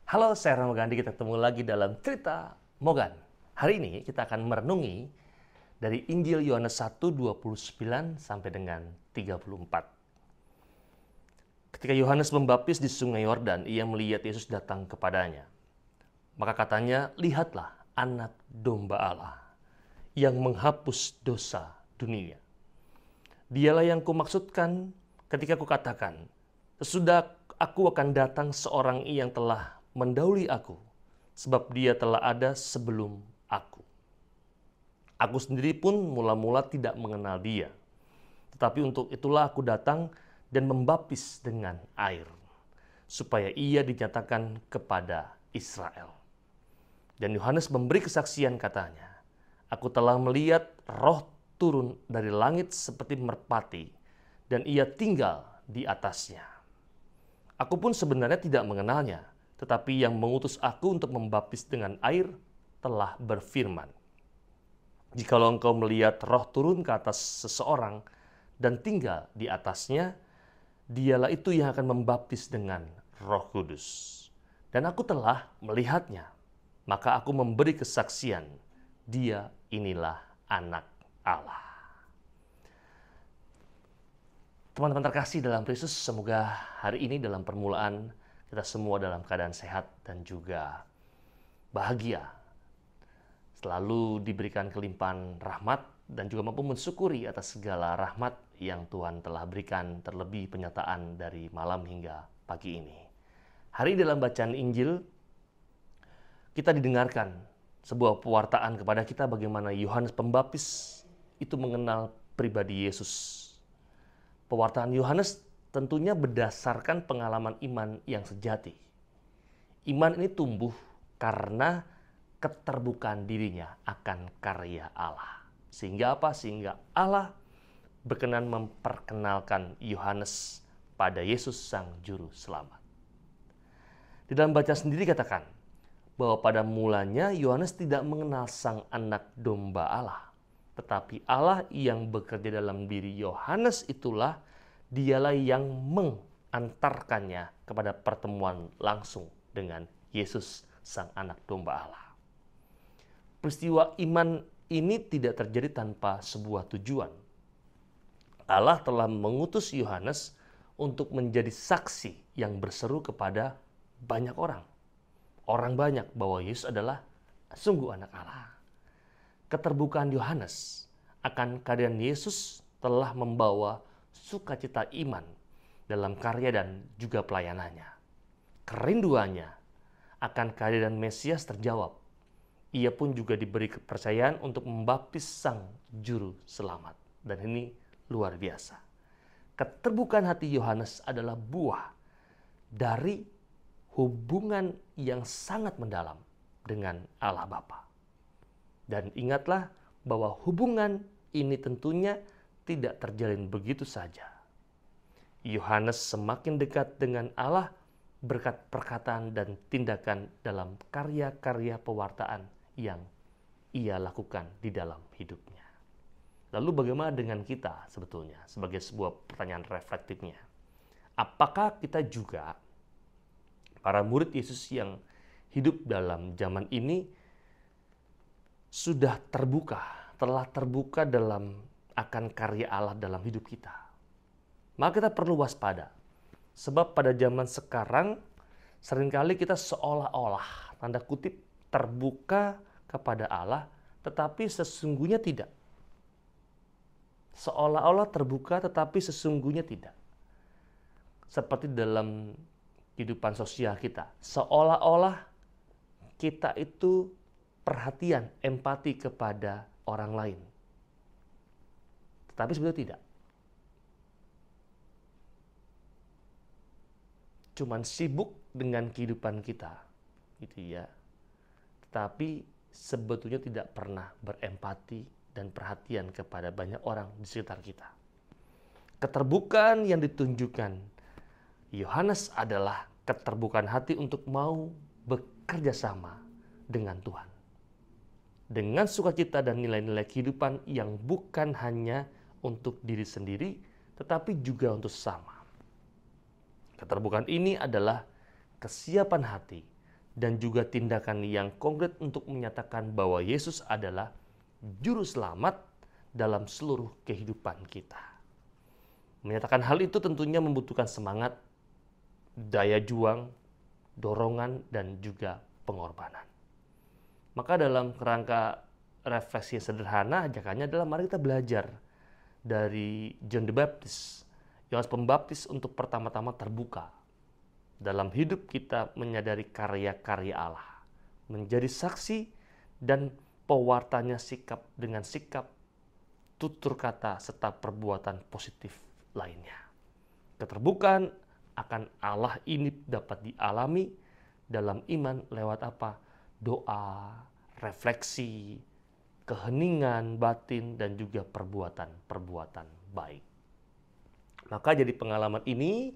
Halo, saya Rama Gandhi. Kita ketemu lagi dalam cerita Mogan. Hari ini kita akan merenungi dari Injil Yohanes 1:29 sampai dengan 34. Ketika Yohanes membaptis di Sungai Yordan, ia melihat Yesus datang kepadanya. Maka katanya, "Lihatlah anak domba Allah yang menghapus dosa dunia. Dialah yang kumaksudkan ketika kukatakan, sesudah aku akan datang seorang yang telah mendahului aku, sebab dia telah ada sebelum aku. Aku sendiri pun mula-mula tidak mengenal dia. Tetapi untuk itulah aku datang dan membaptis dengan air, supaya ia dinyatakan kepada Israel." Dan Yohanes memberi kesaksian katanya, "Aku telah melihat Roh turun dari langit seperti merpati, dan ia tinggal di atasnya. Aku pun sebenarnya tidak mengenalnya, tetapi yang mengutus aku untuk membaptis dengan air telah berfirman, 'Jikalau engkau melihat Roh turun ke atas seseorang dan tinggal di atasnya, dialah itu yang akan membaptis dengan Roh Kudus.' Dan aku telah melihatnya, maka aku memberi kesaksian, dia inilah Anak Allah." Teman-teman terkasih dalam Kristus, semoga hari ini dalam permulaan kita semua dalam keadaan sehat dan juga bahagia. Selalu diberikan kelimpahan rahmat dan juga mampu mensyukuri atas segala rahmat yang Tuhan telah berikan, terlebih penyataan dari malam hingga pagi ini. Hari dalam bacaan Injil, kita didengarkan sebuah pewartaan kepada kita bagaimana Yohanes Pembaptis itu mengenal pribadi Yesus. Pewartaan Yohanes tentunya berdasarkan pengalaman iman yang sejati. Iman ini tumbuh karena keterbukaan dirinya akan karya Allah. Sehingga apa? Sehingga Allah berkenan memperkenalkan Yohanes pada Yesus Sang Juru Selamat. Di dalam bacaan sendiri katakan bahwa pada mulanya Yohanes tidak mengenal Sang Anak Domba Allah. Tetapi Allah yang bekerja dalam diri Yohanes itulah dialah yang mengantarkannya kepada pertemuan langsung dengan Yesus Sang Anak Domba Allah. Peristiwa iman ini tidak terjadi tanpa sebuah tujuan. Allah telah mengutus Yohanes untuk menjadi saksi yang berseru kepada banyak orang. Orang banyak bahwa Yesus adalah sungguh Anak Allah. Keterbukaan Yohanes akan kehadiran Yesus telah membawa sukacita iman dalam karya dan juga pelayanannya. Kerinduannya akan kehadiran Mesias terjawab. Ia pun juga diberi kepercayaan untuk membaptis Sang Juru Selamat. Dan ini luar biasa. Keterbukaan hati Yohanes adalah buah dari hubungan yang sangat mendalam dengan Allah Bapa. Dan ingatlah bahwa hubungan ini tentunya tidak terjalin begitu saja. Yohanes semakin dekat dengan Allah berkat perkataan dan tindakan dalam karya-karya pewartaan yang ia lakukan di dalam hidupnya. Lalu bagaimana dengan kita sebetulnya sebagai sebuah pertanyaan reflektifnya? Apakah kita juga para murid Yesus yang hidup dalam zaman ini sudah telah terbuka dalam akan karya Allah dalam hidup kita? Maka kita perlu waspada. Sebab pada zaman sekarang seringkali kita seolah-olah tanda kutip terbuka kepada Allah, tetapi sesungguhnya tidak. Seolah-olah terbuka tetapi sesungguhnya tidak. Seperti dalam kehidupan sosial kita, seolah-olah kita itu perhatian, empati kepada orang lain. Tetapi sebetulnya tidak. Cuman sibuk dengan kehidupan kita, gitu ya. Tetapi sebetulnya tidak pernah berempati dan perhatian kepada banyak orang di sekitar kita. Keterbukaan yang ditunjukkan Yohanes adalah keterbukaan hati untuk mau bekerja sama dengan Tuhan. Dengan sukacita dan nilai-nilai kehidupan yang bukan hanya untuk diri sendiri, tetapi juga untuk sesama. Keterbukaan ini adalah kesiapan hati dan juga tindakan yang konkret untuk menyatakan bahwa Yesus adalah juru selamat dalam seluruh kehidupan kita. Menyatakan hal itu tentunya membutuhkan semangat, daya juang, dorongan, dan juga pengorbanan. Maka dalam kerangka refleksi yang sederhana, ajakannya adalah mari kita belajar dari John the Baptist, Yohanes Pembaptis, untuk pertama-tama terbuka dalam hidup kita menyadari karya-karya Allah, menjadi saksi dan pewartanya sikap dengan sikap, tutur kata, serta perbuatan positif lainnya. Keterbukaan akan Allah ini dapat dialami dalam iman lewat apa? Doa, refleksi, keheningan batin, dan juga perbuatan-perbuatan baik. Maka jadi pengalaman ini,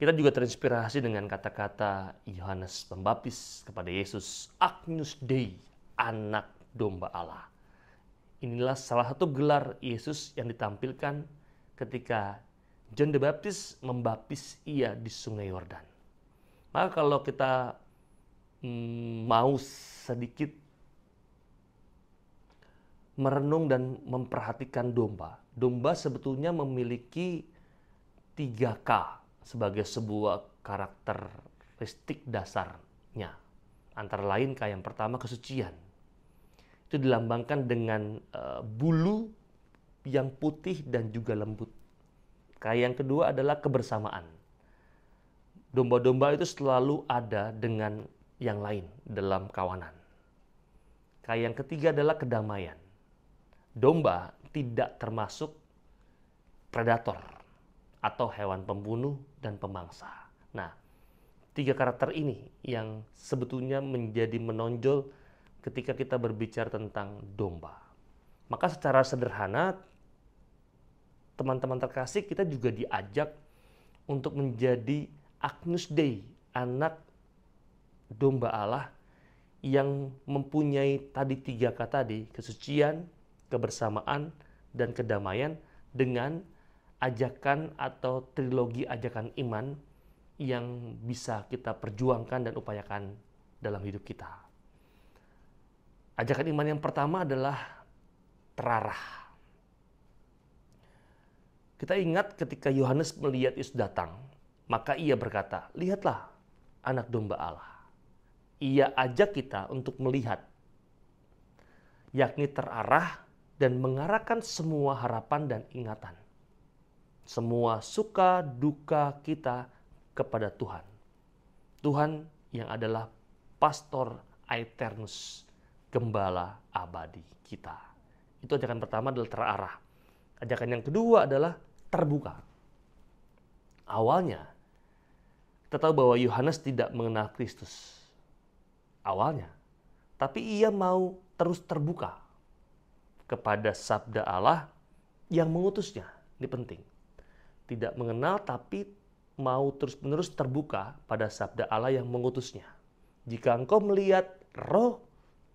kita juga terinspirasi dengan kata-kata Yohanes Pembaptis kepada Yesus, Agnus Dei, anak domba Allah. Inilah salah satu gelar Yesus yang ditampilkan ketika John the Baptist membaptis ia di Sungai Yordan. Maka kalau kita mau sedikit merenung dan memperhatikan domba, domba sebetulnya memiliki 3K sebagai sebuah karakteristik dasarnya. Antara lain K yang pertama, kesucian. Itu dilambangkan dengan bulu yang putih dan juga lembut. K yang kedua adalah kebersamaan. Domba-domba itu selalu ada dengan yang lain dalam kawanan. K yang ketiga adalah kedamaian. Domba tidak termasuk predator atau hewan pembunuh dan pemangsa. Nah, 3 karakter ini yang sebetulnya menjadi menonjol ketika kita berbicara tentang domba. Maka secara sederhana, teman-teman terkasih, kita juga diajak untuk menjadi Agnus Dei, anak domba Allah yang mempunyai tadi 3K tadi, kesucian, kebersamaan, dan kedamaian, dengan ajakan atau trilogi ajakan iman yang bisa kita perjuangkan dan upayakan dalam hidup kita. Ajakan iman yang pertama adalah terarah. Kita ingat ketika Yohanes melihat Yesus datang, maka ia berkata, lihatlah anak domba Allah. Ia ajak kita untuk melihat, yakni terarah dan mengarahkan semua harapan dan ingatan, semua suka duka kita kepada Tuhan. Tuhan yang adalah pastor aeternus, gembala abadi kita. Itu ajakan pertama adalah terarah. Ajakan yang kedua adalah terbuka. Awalnya, kita tahu bahwa Yohanes tidak mengenal Kristus. Awalnya. Tapi ia mau terus terbuka kepada sabda Allah yang mengutusnya. Ini penting. Tidak mengenal tapi mau terus-menerus terbuka pada sabda Allah yang mengutusnya. Jika engkau melihat roh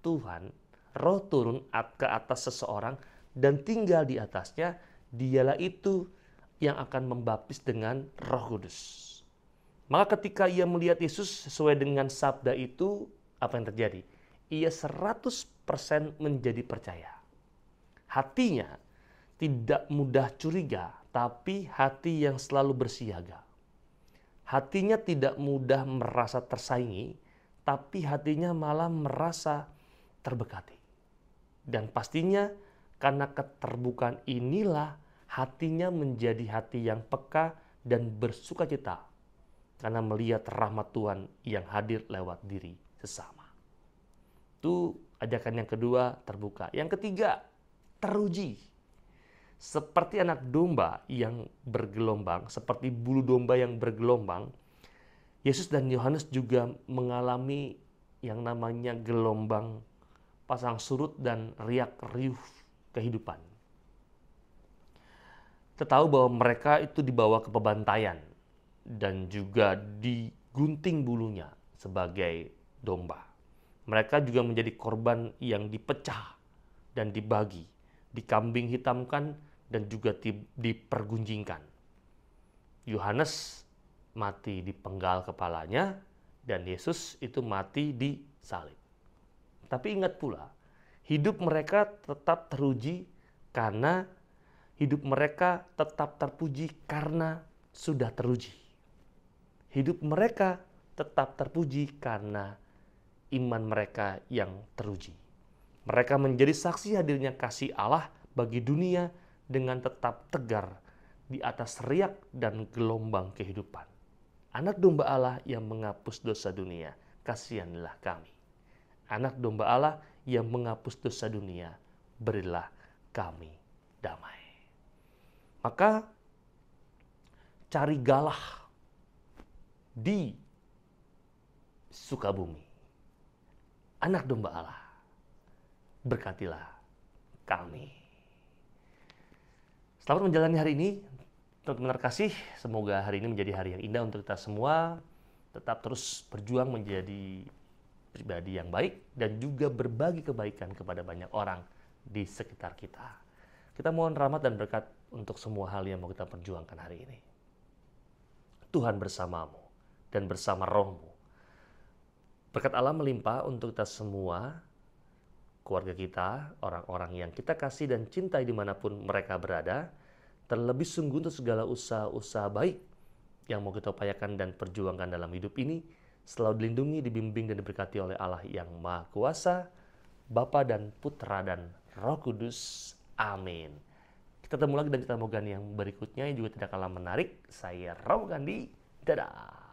Tuhan, roh turun ke atas seseorang dan tinggal di atasnya, dialah itu yang akan membaptis dengan Roh Kudus. Maka ketika ia melihat Yesus sesuai dengan sabda itu, apa yang terjadi? Ia 100% menjadi percaya. Hatinya tidak mudah curiga, tapi hati yang selalu bersiaga. Hatinya tidak mudah merasa tersaingi, tapi hatinya malah merasa terberkati. Dan pastinya karena keterbukaan inilah hatinya menjadi hati yang peka dan bersukacita karena melihat rahmat Tuhan yang hadir lewat diri sesama. Itu ajakan yang kedua, terbuka. Yang ketiga, teruji. Seperti anak domba yang bergelombang, seperti bulu domba yang bergelombang, Yesus dan Yohanes juga mengalami yang namanya gelombang pasang surut dan riak-riuh kehidupan. Kita tahu bahwa mereka itu dibawa ke pembantaian dan juga digunting bulunya sebagai domba. Mereka juga menjadi korban yang dipecah dan dibagi, dikambing hitamkan dan juga dipergunjingkan. Yohanes mati dipenggal kepalanya Dan Yesus itu mati di salib. Tapi ingat pula, hidup mereka tetap teruji karena hidup mereka tetap terpuji karena sudah teruji. Hidup mereka tetap terpuji karena iman mereka yang teruji. Mereka menjadi saksi hadirnya kasih Allah bagi dunia dengan tetap tegar di atas riak dan gelombang kehidupan. Anak domba Allah yang menghapus dosa dunia, kasihanilah kami. Anak domba Allah yang menghapus dosa dunia, berilah kami damai. Maka cari galah di Sukabumi. Anak domba Allah, berkatilah kami. Selamat menjalani hari ini, teman-teman terkasih. Semoga hari ini menjadi hari yang indah untuk kita semua. Tetap terus berjuang menjadi pribadi yang baik dan juga berbagi kebaikan kepada banyak orang di sekitar kita. Kita mohon rahmat dan berkat untuk semua hal yang mau kita perjuangkan hari ini. Tuhan bersamamu dan bersama rohmu. Berkat Allah melimpah untuk kita semua, keluarga kita, orang-orang yang kita kasih dan cintai dimanapun mereka berada, terlebih sungguh untuk segala usaha-usaha baik yang mau kita upayakan dan perjuangkan dalam hidup ini, selalu dilindungi, dibimbing, dan diberkati oleh Allah yang Maha Kuasa, Bapa dan Putra dan Roh Kudus. Amin. Kita ketemu lagi dan kita mau yang berikutnya yang juga tidak kalah menarik. Saya Romo Gandhi. Dadah.